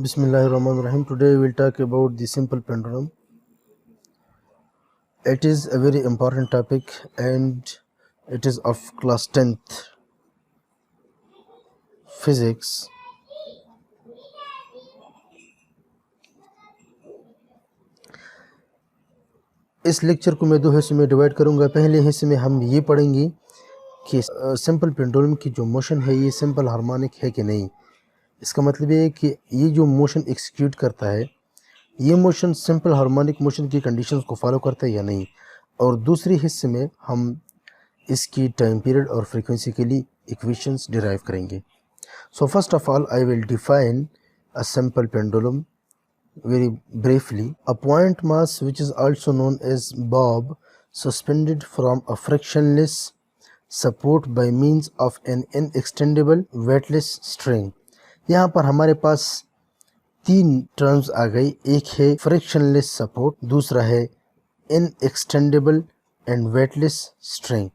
Bismillahirrahmanirrahim. Today we will talk about the simple pendulum. It is a very important topic and it is of class 10th physics. इस lecture को मैं दो हिस्सों में divide करूंगा। पहले हिस्से में हम ये पढ़ेंगे कि सिंपल पेंडुलम की जो मोशन है ये सिंपल हार्मोनिक है कि नहीं। इसका मतलब ये है कि ये जो मोशन एग्जीक्यूट करता है ये मोशन सिंपल हार्मोनिक मोशन की कंडीशंस को फॉलो करता है या नहीं। और दूसरे हिस्से में हम इसकी टाइम पीरियड और फ्रीक्वेंसी के लिए इक्वेशंस डिराइव करेंगे। So first of all I will define a simple pendulum very briefly. A point mass which is also known as bob suspended from a frictionless support by means of an inextendable weightless string. यहाँ पर हमारे पास तीन terms आ गई। एक है frictionless support, दूसरा है इनएक्सटेंडेबल and weightless string.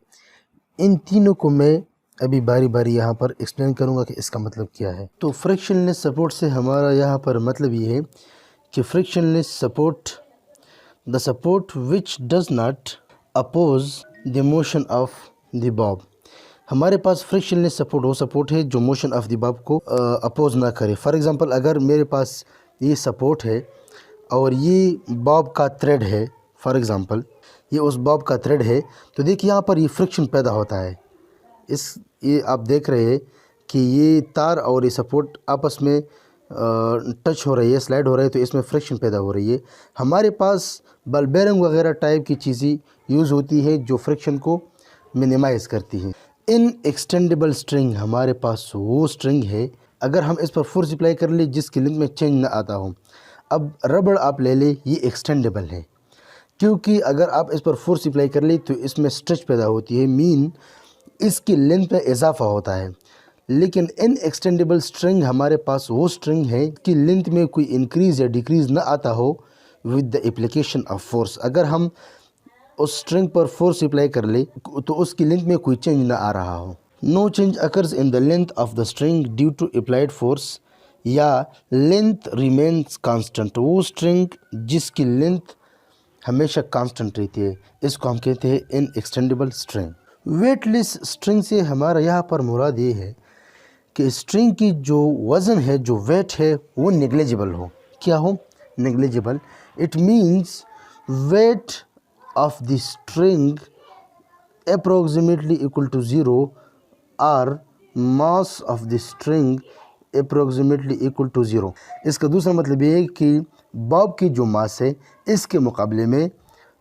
इन तीनों को मैं अभी बारी बारी यहाँ पर एक्सप्लेन करूँगा कि इसका मतलब क्या है। तो फ्रिक्शनलेस सपोर्ट से हमारा यहाँ पर मतलब ये है कि frictionless support the support which does not oppose the motion of the bob. हमारे पास फ्रिक्शनलेस सपोर्ट वो सपोर्ट है जो मोशन ऑफ द बॉब को अपोज ना करे। फॉर एग्जांपल अगर मेरे पास ये सपोर्ट है और ये बॉब का थ्रेड है, फॉर एग्जांपल ये उस बॉब का थ्रेड है, तो देखिए यहाँ पर ये फ्रिक्शन पैदा होता है। ये आप देख रहे हैं कि ये तार और ये सपोर्ट आपस में टच हो रही है, स्लाइड हो रही है, तो इसमें फ्रिक्शन पैदा हो रही है। हमारे पास बल बेरिंग वगैरह टाइप की चीज़ें यूज़ होती है जो फ्रिक्शन को मिनिमाइज़ करती हैं। इन एक्सटेंडेबल स्ट्रिंग हमारे पास वो स्ट्रिंग है अगर हम इस पर फोर्स अप्लाई कर ले जिसकी लेंथ में चेंज ना आता हो। अब रबड़ आप ले ले, ये एक्सटेंडेबल है क्योंकि अगर आप इस पर फोर्स अप्लाई कर ले तो इसमें स्ट्रेच पैदा होती है, मीन इसकी लेंथ में इजाफा होता है। लेकिन इन एक्सटेंडेबल स्ट्रिंग हमारे पास वो स्ट्रिंग है कि लेंथ में कोई इंक्रीज़ या डिक्रीज़ ना आता हो with the application of force. अगर हम उस स्ट्रिंग पर फोर्स अप्लाई कर ले तो उसकी लेंथ में कोई चेंज ना आ रहा हो। No change occurs in the length of the string due to applied force या लेंथ रिमेन्स कांस्टेंट। वो स्ट्रिंग जिसकी लेंथ हमेशा कांस्टेंट रहती है, इसको हम कहते हैं inextendable string. Weightless string से हमारा यहाँ पर मुराद ये है कि स्ट्रिंग की जो वज़न है, जो वेट है, वो नेग्लिजिबल हो। क्या हो? Negligible. It means weight of the string approximately equal to zero और mass of the string approximately equal to zero. इसका दूसरा मतलब ये है कि बॉब की जो मास है इसके मुकाबले में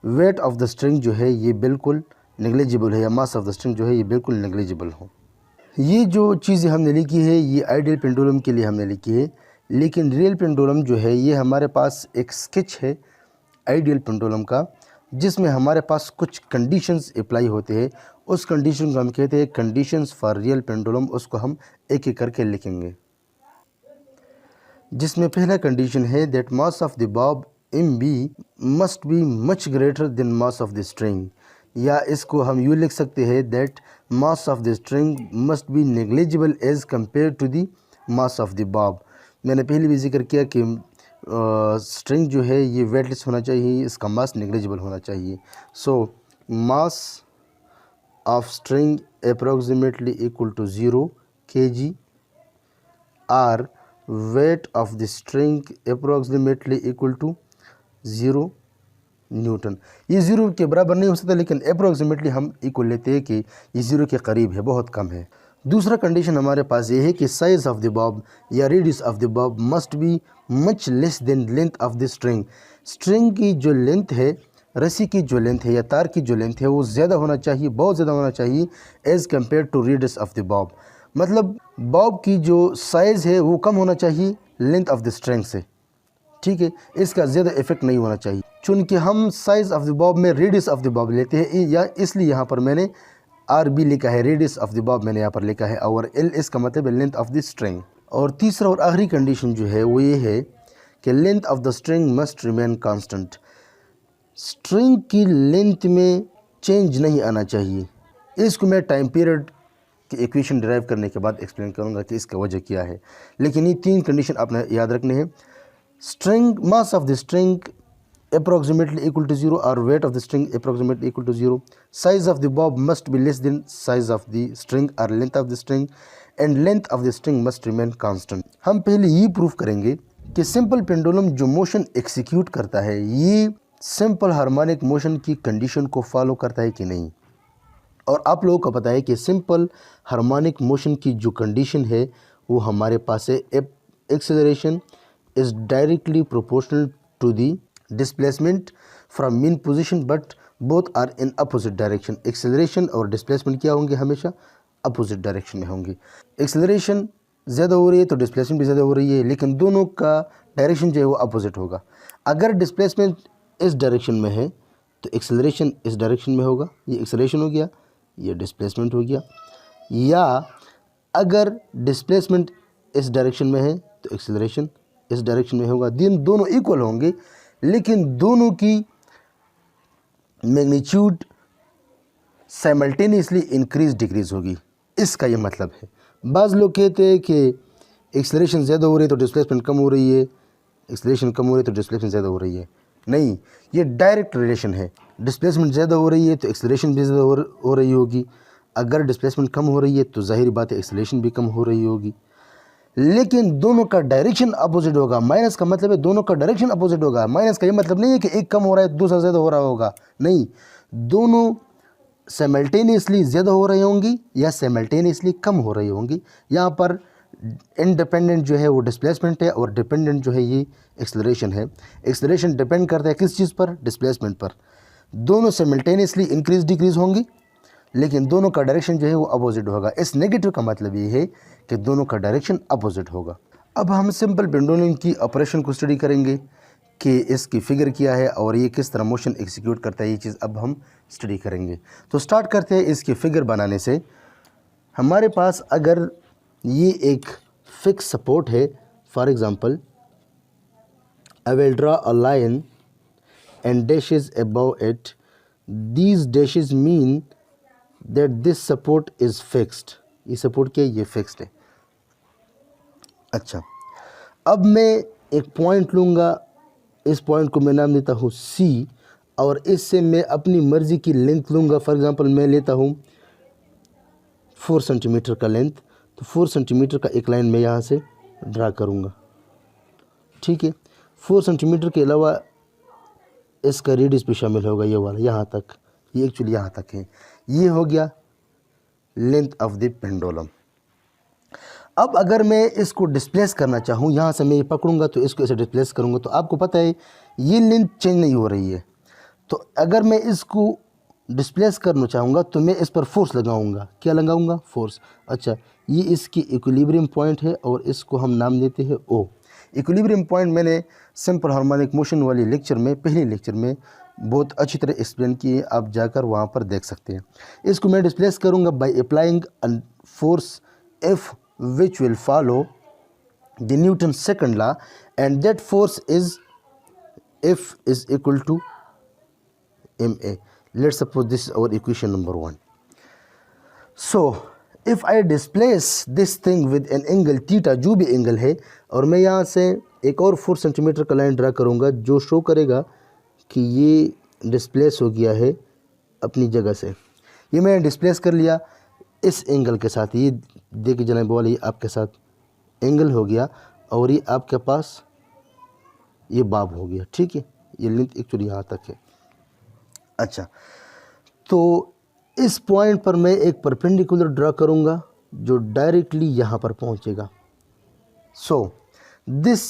वेट ऑफ द स्ट्रिंग जो है ये बिल्कुल नेग्लिजिबल है, या मास ऑफ द स्ट्रिंग जो है ये बिल्कुल नेग्लिजिबल हो। ये जो चीज़ें हमने लिखी है ये आइडियल पेंडुलम के लिए हमने लिखी है, लेकिन रियल पेंडुलम जो है ये हमारे पास एक स्केच है आइडियल पेंडुलम का जिसमें हमारे पास कुछ कंडीशंस अप्लाई होते हैं। उस कंडीशन को हम कहते हैं कंडीशंस फॉर रियल पेंडुलम। उसको हम एक एक करके लिखेंगे, जिसमें पहला कंडीशन है that mass of the bob M B must be much greater than mass of the string, या इसको हम यूँ लिख सकते हैं that mass of the string must be negligible as compare to the mass of the bob. मैंने पहले भी जिक्र किया कि स्ट्रिंग जो है ये वेटलेस होना चाहिए, इसका मास नेग्लिजिबल होना चाहिए। So mass of string approximately equal to 0 kg और weight of the string approximately equal to 0 newton. ये ज़ीरो के बराबर नहीं हो सकता, लेकिन अप्रोक्सीमेटली हम इक्वल लेते हैं कि ये ज़ीरो के करीब है, बहुत कम है। दूसरा कंडीशन हमारे पास ये है कि साइज़ ऑफ द बॉब या radius of the Bob must be much less than length of the string. String की जो लेंथ है, रस्सी की जो लेंथ है या तार की जो लेंथ है वो ज़्यादा होना चाहिए, बहुत ज़्यादा होना चाहिए as compare to radius of the bob. मतलब बॉब की जो साइज़ है वो कम होना चाहिए लेंथ ऑफ द स्ट्रिंग से, ठीक है, इसका ज़्यादा इफेक्ट नहीं होना चाहिए। चूँकि हम साइज़ ऑफ द बॉब में रेडियस ऑफ द बॉब लेते हैं, या इसलिए यहाँ पर मैंने आर बी लिखा है, रेडियस ऑफ द बॉब मैंने यहाँ पर लिखा है, और एल इसका मतलब है लेंथ ऑफ द स्ट्रिंग। और तीसरा और आखिरी कंडीशन जो है वो ये है कि length of the string must remain constant. String की लेंथ में चेंज नहीं आना चाहिए। इसको मैं टाइम पीरियड कि इक्वेशन डिराइव करने के बाद एक्सप्लेन करूँगा कि इसका वजह क्या है। लेकिन ये 3 कंडीशन आपने याद रखने हैं। String mass of the string approximately equal to 0 or weight of the string approximately equal to 0. Size of the bob must be less than size of the string or length of the string and length of the string must remain constant. हम पहले ये proof करेंगे कि simple pendulum जो motion execute करता है ये simple harmonic motion की कंडीशन को फॉलो करता है कि नहीं। और आप लोगों को पता है कि सिंपल हार्मोनिक मोशन की जो कंडीशन है वो हमारे पास है acceleration is directly proportional to the displacement from mean position but both are in opposite direction. Acceleration और डिस्प्लेसमेंट क्या होंगे, हमेशा अपोजिट डायरेक्शन में होंगे। एक्सेलरेशन ज़्यादा हो रही है तो डिस्प्लेसमेंट भी ज़्यादा हो रही है, लेकिन दोनों का डायरेक्शन जो है वो अपोजिट होगा। अगर डिस्प्लेसमेंट इस डायरेक्शन में है तो एक्सेलरेशन इस डायरेक्शन में होगा, ये एक्सेलरेशन हो गया, ये डिस्प्लेसमेंट हो गया। या अगर डिस्प्लेसमेंट इस डायरेक्शन में है तो एक्सेलरेशन इस डायरेक्शन में होगा। दोनों इक्वल होंगे लेकिन दोनों की मैग्नीट्यूड साइमल्टेनियसली इंक्रीज डिक्रीज होगी। इसका ये मतलब है। बाज़ लोग कहते हैं कि एक्सेलरेशन ज़्यादा हो रही है तो डिस्प्लेसमेंट कम हो रही है, एक्सेलरेशन कम हो रही है तो डिस्प्लेसमेंट ज़्यादा हो रही है। नहीं, ये डायरेक्ट रिलेशन है। डिस्प्लेसमेंट ज़्यादा हो रही है तो एक्सेलरेशन भी ज़्यादा हो रही होगी। अगर डिस्प्लेसमेंट कम हो रही है तो जाहिर बात है एक्सेलरेशन भी कम हो रही होगी। लेकिन दोनों का डायरेक्शन अपोजिट होगा। माइनस का मतलब है दोनों का डायरेक्शन अपोजिट होगा। माइनस का ये मतलब नहीं है कि एक कम हो रहा है दूसरा ज़्यादा हो रहा होगा, नहीं, दोनों साइमल्टेनियसली ज़्यादा हो रही होंगी या साइमल्टेनियसली कम हो रही होंगी। यहाँ पर इंडिपेंडेंट जो है वो डिस्प्लेसमेंट है और डिपेंडेंट जो है ये एक्सेलरेशन है। एक्सेलरेशन डिपेंड करता है किस चीज़ पर, डिस्प्लेसमेंट पर। दोनों साइमल्टेनियसली इंक्रीज डिक्रीज होंगी लेकिन दोनों का डायरेक्शन जो है वो अपोजिट होगा। इस नेगेटिव का मतलब ये है कि दोनों का डायरेक्शन अपोजिट होगा। अब हम सिंपल पेंडुलम की ऑपरेशन को स्टडी करेंगे कि इसकी फिगर क्या है और ये किस तरह मोशन एग्जीक्यूट करता है, ये चीज़ अब हम स्टडी करेंगे। तो स्टार्ट करते हैं इसकी फिगर बनाने से। हमारे पास अगर ये एक फिक्स सपोर्ट है, for example I will draw a line and dashes above it, these dashes mean that this support is fixed. ये सपोर्ट क्या है, ये फिक्स्ड है। अच्छा, अब मैं एक पॉइंट लूँगा, इस पॉइंट को मैं नाम देता हूँ सी और इससे मैं अपनी मर्ज़ी की लेंथ लूँगा। फॉर एग्जांपल मैं लेता हूँ 4 सेंटीमीटर का लेंथ, तो 4 सेंटीमीटर का एक लाइन मैं यहाँ से ड्रा करूँगा, ठीक है। 4 सेंटीमीटर के अलावा इसका रेडियस भी शामिल होगा, ये वाला यहाँ तक, ये एक्चुअली यहाँ तक है। ये हो गया लेंथ ऑफ द पेंडुलम। अब अगर मैं इसको डिस्प्लेस करना चाहूँ, यहाँ से मैं ये पकड़ूंगा तो इसको ऐसे डिस्प्लेस करूँगा, तो आपको पता है ये लेंथ चेंज नहीं हो रही है। तो अगर मैं इसको डिस्प्लेस करना चाहूँगा तो मैं इस पर फोर्स लगाऊंगा। क्या लगाऊंगा, फोर्स। अच्छा, ये इसकी इक्विलिब्रियम पॉइंट है और इसको हम नाम देते हैं ओ। इक्विलिब्रियम पॉइंट मैंने सिंपल हार्मोनिक मोशन वाली लेक्चर में, पहले लेक्चर में बहुत अच्छी तरह एक्सप्लेन किए, आप जाकर वहाँ पर देख सकते हैं। इसको मैं डिस्प्लेस करूँगा by applying a force F which will follow the Newton's second law, and that force is F is equal to ma. Let's suppose this is our equation number 1. So if I displace this thing with an angle theta, जो भी angle है, और मैं यहाँ से एक और 4 centimetre का लाइन ड्रा करूँगा जो शो करेगा कि ये डिस्प्लेस हो गया है अपनी जगह से। ये मैंने डिस्प्लेस कर लिया इस एंगल के साथ। ये देखिए जनाब वाले, ये आपके साथ एंगल हो गया और ये आपके पास ये बाब हो गया, ठीक है। ये लेंथ एक्चुअली यहाँ तक है। अच्छा, तो इस पॉइंट पर मैं एक परपेंडिकुलर ड्रा करूँगा जो डायरेक्टली यहाँ पर पहुँचेगा। So this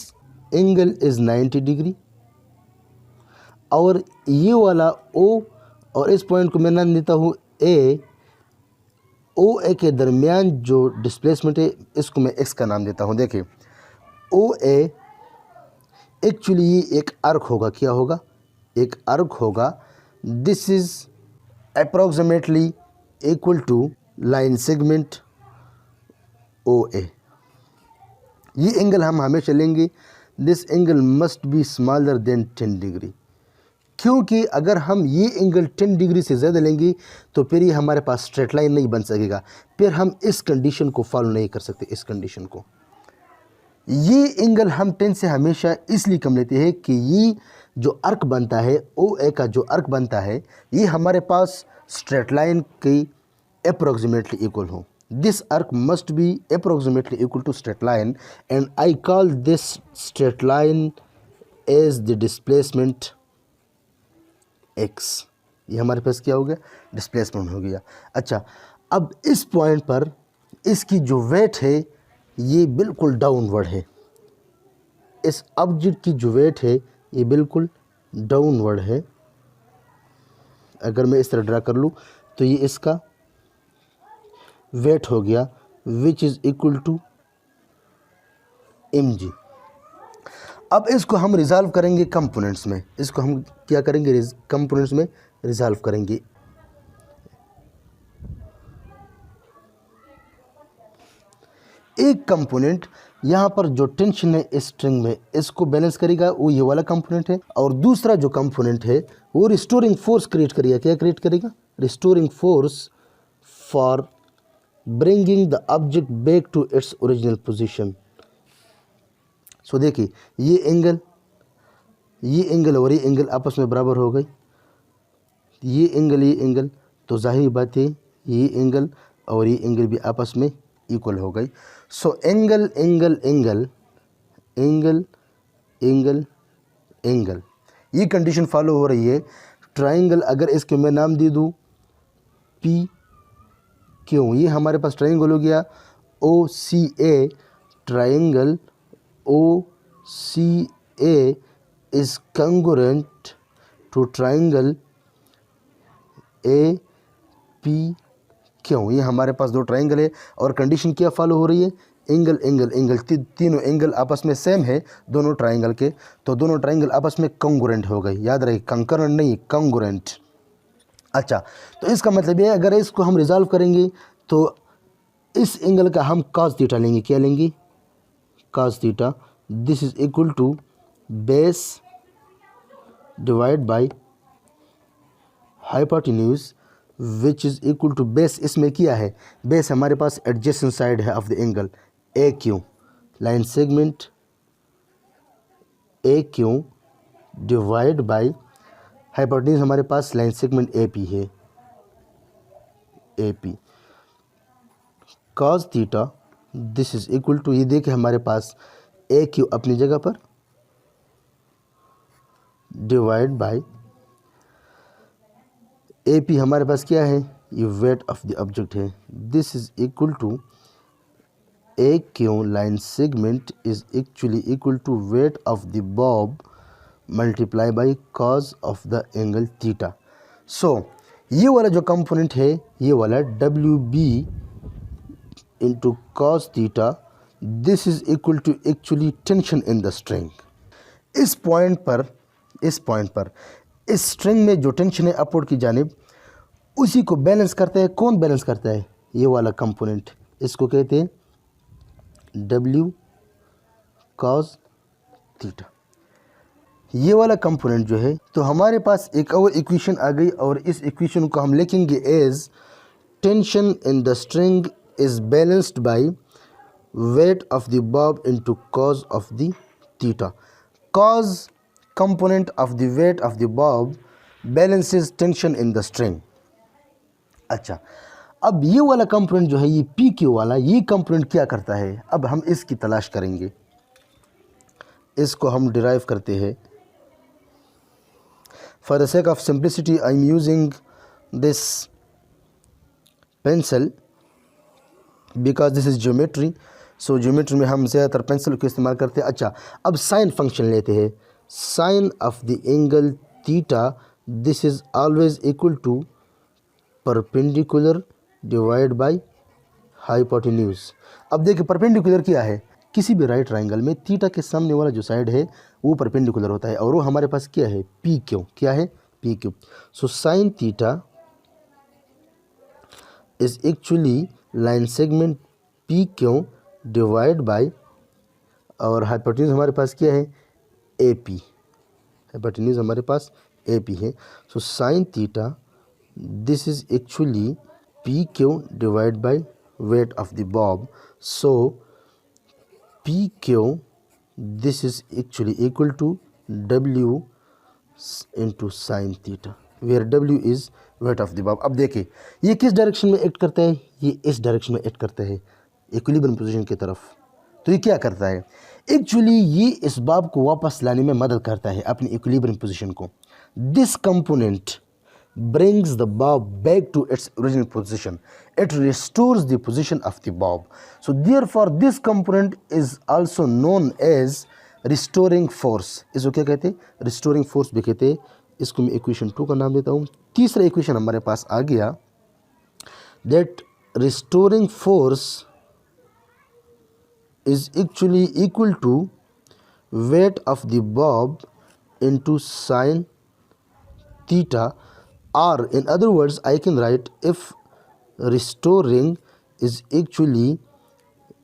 angle is 90 degree और ये वाला ओ, और इस पॉइंट को मैं नाम देता हूँ ए। ओ ए के दरमियान जो डिस्प्लेसमेंट है इसको मैं एक्स का नाम देता हूँ। देखिए ओ ए एक्चुअली ये एक आर्क होगा। क्या होगा, एक आर्क होगा। This is approximately equal to line segment O A. ये एंगल हम हमेशा लेंगे, this angle must be smaller than 10 degree. क्योंकि अगर हम ये एंगल 10 डिग्री से ज़्यादा लेंगे तो फिर ये हमारे पास स्ट्रेट लाइन नहीं बन सकेगा, फिर हम इस कंडीशन को फॉलो नहीं कर सकते। इस कंडीशन को, ये एंगल हम 10 से हमेशा इसलिए कम लेते हैं कि ये जो अर्क बनता है, ओ ए का जो अर्क बनता है, ये हमारे पास स्ट्रेट लाइन के अप्रोक्सीमेटली इक्वल हो। This arc must be approximately equal to straight line, and I call this straight line as the displacement x। ये हमारे पास क्या हो गया, डिस्प्लेसमेंट हो गया। अच्छा, अब इस पॉइंट पर इसकी जो वेट है ये बिल्कुल डाउनवर्ड है। इस ऑब्जेक्ट की जो वेट है ये बिल्कुल डाउनवर्ड है। अगर मैं इस तरह ड्रा कर लूँ तो ये इसका वेट हो गया, which is equal to mg। अब इसको हम रिजॉल्व करेंगे कंपोनेंट्स में। इसको हम क्या करेंगे, कंपोनेंट्स में रिजॉल्व करेंगे। एक कंपोनेंट यहाँ पर जो टेंशन है इस स्ट्रिंग में, इसको बैलेंस करेगा, वो ये वाला कंपोनेंट है। और दूसरा जो कंपोनेंट है वो रिस्टोरिंग फोर्स क्रिएट करेगा। क्या क्रिएट करेगा, restoring force for bringing the object back to its original position. So देखिए, ये एंगल और ये एंगल आपस में बराबर हो गई। ये एंगल तो जाहिर बात है ये एंगल और ये एंगल भी आपस में इक्वल हो गई। सो एंगल ये कंडीशन फॉलो हो रही है। ट्राइंगल, अगर इसके मैं नाम दे दूँ पी क्यों, ये हमारे पास ट्राइंगल हो गया O C A. Triangle O C A is congruent to triangle A P Q. ये हमारे पास दो ट्राइंगल है और कंडीशन क्या फॉलो हो रही है, एंगल तीनों एंगल आपस में सेम है दोनों ट्राइंगल के, तो दोनों ट्राइंगल आपस में कंग्रुएंट हो गई। याद रहे, कंकरेंट नहीं, कंग्रुएंट। अच्छा, तो इसका मतलब है अगर इसको हम रिजॉल्व करेंगे तो इस एंगल का हम cos थीटा लेंगे। क्या लेंगे, cos theta. This is equal to base divide by hypotenuse which is equal to base. इसमें क्या है, बेस हमारे पास एडजेसेंट साइड है of the angle A Q, line segment A Q divide by hypotenuse हमारे पास लाइन सेगमेंट ए पी है, A P. cos theta this is equal to, ये देखे हमारे पास ए क्यू अपनी जगह पर डिवाइड बाय ए पी हमारे पास क्या है, ये वेट ऑफ द ऑब्जेक्ट है। This is equal to A Q line segment is actually equal to weight of the bob multiply by cos of the angle theta. So ये वाला जो component है ये वाला W B into cos theta, this is equal to actually tension in the string. इस point पर इस string में जो टेंशन है अपवर्ड की जानिब, उसी को बैलेंस करता है। कौन बैलेंस करता है, ये वाला कंपोनेंट। इसको कहते हैं डब्ल्यू कॉस थीटा। ये वाला कंपोनेंट जो है, तो हमारे पास एक और इक्वेशन आ गई और इस इक्वेशन को हम लिखेंगे as tension in the string is balanced by weight of the bob into cos of the theta. Cos component of the weight of the bob balances tension in the string. अच्छा, अब ये वाला component जो है, ये P Q वाला, ये component क्या करता है, अब हम इसकी तलाश करेंगे। इसको हम डिराइव करते हैं। For the sake of simplicity, I am using this pencil because this is geometry. So geometry में हम ज़्यादातर पेंसिल को इस्तेमाल करते हैं। अच्छा, अब साइन फंक्शन लेते हैं। Sine of the angle theta this is always equal to perpendicular divide by hypotenuse. अब देखिए परपेंडिकुलर क्या है, किसी भी राइट ट्राइंगल में थीटा के सामने वाला जो साइड है वो परपेंडिकुलर होता है और वो हमारे पास क्या है, पी क्यू। क्या है, P Q. So sine theta is actually line segment P Q divide bye, और हाइपोटेन्यूज हमारे पास क्या है, ए पी। हाइपोटेन्यूज हमारे पास AP है. So sin theta, this is actually PQ divided by weight of the bob. So PQ, this is actually equal to W into sin theta, where W is weight of the bob. अब देखिए ये किस direction में act करता है, ये इस direction में एक्ट करता है इक्विलिब्रियम पोजीशन की तरफ. तो ये क्या करता है, एक्चुअली ये इस बाब को वापस लाने में मदद करता है अपनी इक्विलिब्रियम पोजीशन को. This component brings the bob back to its original position. It restores the position of the bob. So therefore this component is also known as restoring force. इसको क्या कहते हैं, restoring force भी कहते हैं. इसको मैं इक्वेशन 2 का नाम देता हूँ. तीसरा इक्वेशन हमारे पास आ गया, that restoring force is actually equal to weight of the bob into sin theta, or in other words I can write if restoring is actually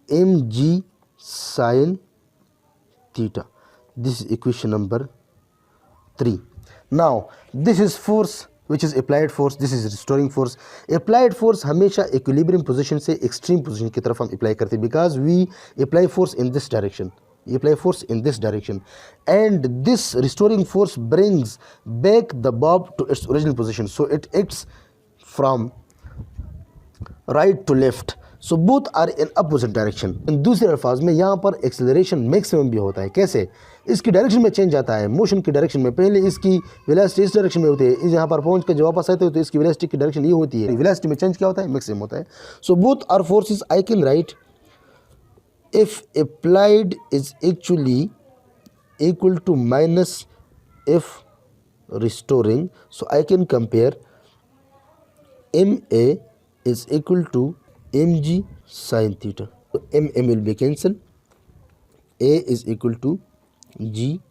mg sin theta. This is equation number 3. Now this is force which is applied force, this is restoring force. Applied force हमेशा equilibrium position से extreme position की तरफ हम apply करते हैं, because we apply force in this direction. You apply force in this direction, and this restoring force brings back the bob to its original position. So it acts from right to left. So both are in opposite direction. इन दूसरे अल्फाज में यहाँ पर acceleration maximum भी होता है. कैसे, इसकी डायरेक्शन में चेंज आता है, मोशन की डायरेक्शन में. पहले इसकी वेलोसिटी इस डायरेक्शन में होती है, यहाँ पर पहुँच कर जब वापस आते हो तो इसकी वेलोसिटी की डायरेक्शन ये होती है. वेलोसिटी में चेंज क्या होता है, मैक्सिमम होता है. So both are forces I can write if applied is actually equal to minus if restoring. So I can compare MA is equal to mg sin theta. So M will be cancelled. A is equal to g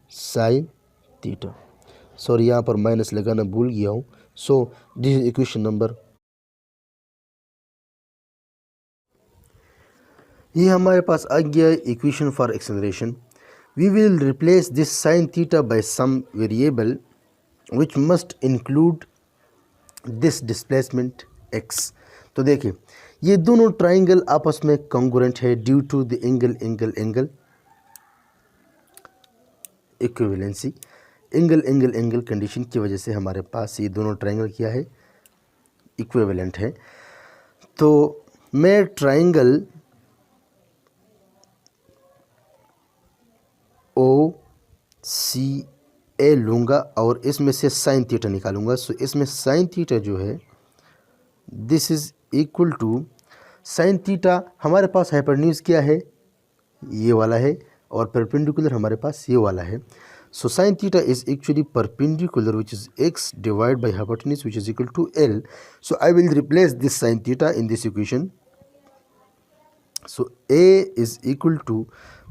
sin theta. Sorry यहाँ पर minus लगाना भूल गया हूँ. So this is equation number. ये हमारे पास आ गया equation for acceleration. We will replace this sine theta by some variable which must include this displacement X. तो देखिए ये दोनों ट्राइंगल आपस में कॉन्ग्रुएंट है due to the angle equivalency. Angle condition की वजह से हमारे पास ये दोनों ट्राइंगल क्या है, इक्विवेलेंट है. तो मैं ट्राइंगल OCA लूँगा और इसमें से साइन थीटा निकालूंगा. सो इसमें साइन थीटा जो है this is equal to sine theta. हमारे पास हाइपोटेन्यूज क्या है, ये वाला है, और परपेंडिकुलर हमारे पास ये वाला है. So sine theta is actually perpendicular which is x divide by hypotenuse which is equal to L. So I will replace this sine theta in this equation. So A is equal to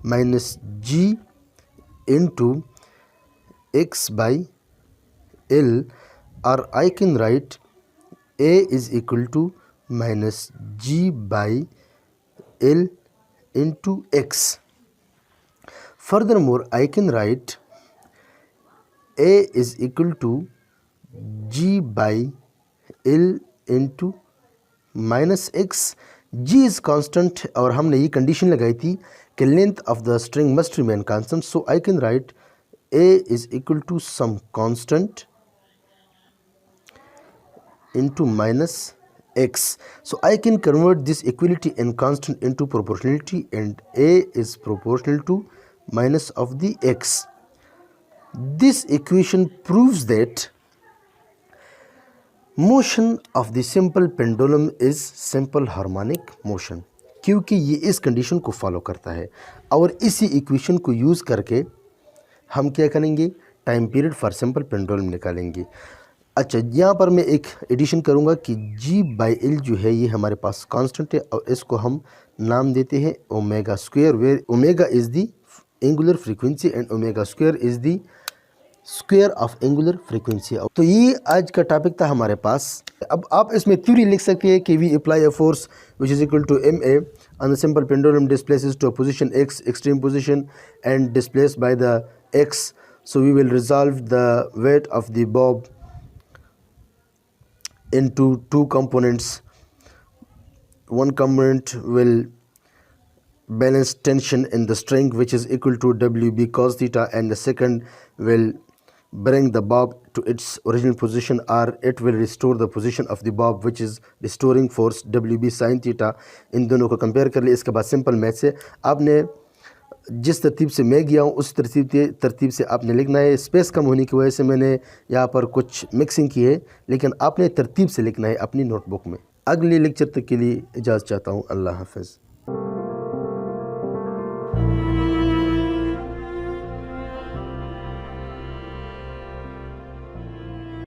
minus G into x by L, or I can write A is equal to minus G by L into x. Furthermore, I can write A is equal to G by L into minus x. G is constant और हमने ये condition लगाई थी कि length of the string must remain constant. So I can right A is equal to some constant into minus x. So I can convert this equality and constant into proportionality, and A is proportional to minus of the x. This equation proves that motion of the simple pendulum is simple harmonic motion, क्योंकि ये इस condition को follow करता है. और इसी equation को use करके हम क्या करेंगे, time period for simple pendulum निकालेंगे. अच्छा, यहाँ पर मैं एक एडिशन करूँगा कि G बाई L जो है ये हमारे पास कांस्टेंट है, और इसको हम नाम देते हैं omega square, where omega is the angular frequency and omega square is the square of angular frequency. तो ये आज का टॉपिक था हमारे पास. अब आप इसमें थ्योरी लिख सकते हैं कि we apply a force which is equal to MA on the simple pendulum displaces to a position x, extreme position, and displaced by the x. So we will resolve the weight of the bob into two components. One component will balance tension in the string, which is equal to WB cos theta, and the second will bring the bob to its original position, or it will restore the position of the bob, which is restoring force WB sin theta. इन दोनों को compare कर लिए। इसके बाद simple math से आपने जिस तरतीब से मैं गया हूँ उस तरतीब से आपने लिखना है। स्पेस कम होने की वजह से मैंने यहाँ पर कुछ मिक्सिंग की है, लेकिन आपने तरतीब से लिखना है अपनी नोटबुक में। अगले लेक्चर तक के लिए इजाज़त चाहता हूँ। अल्लाह हाफ़िज़।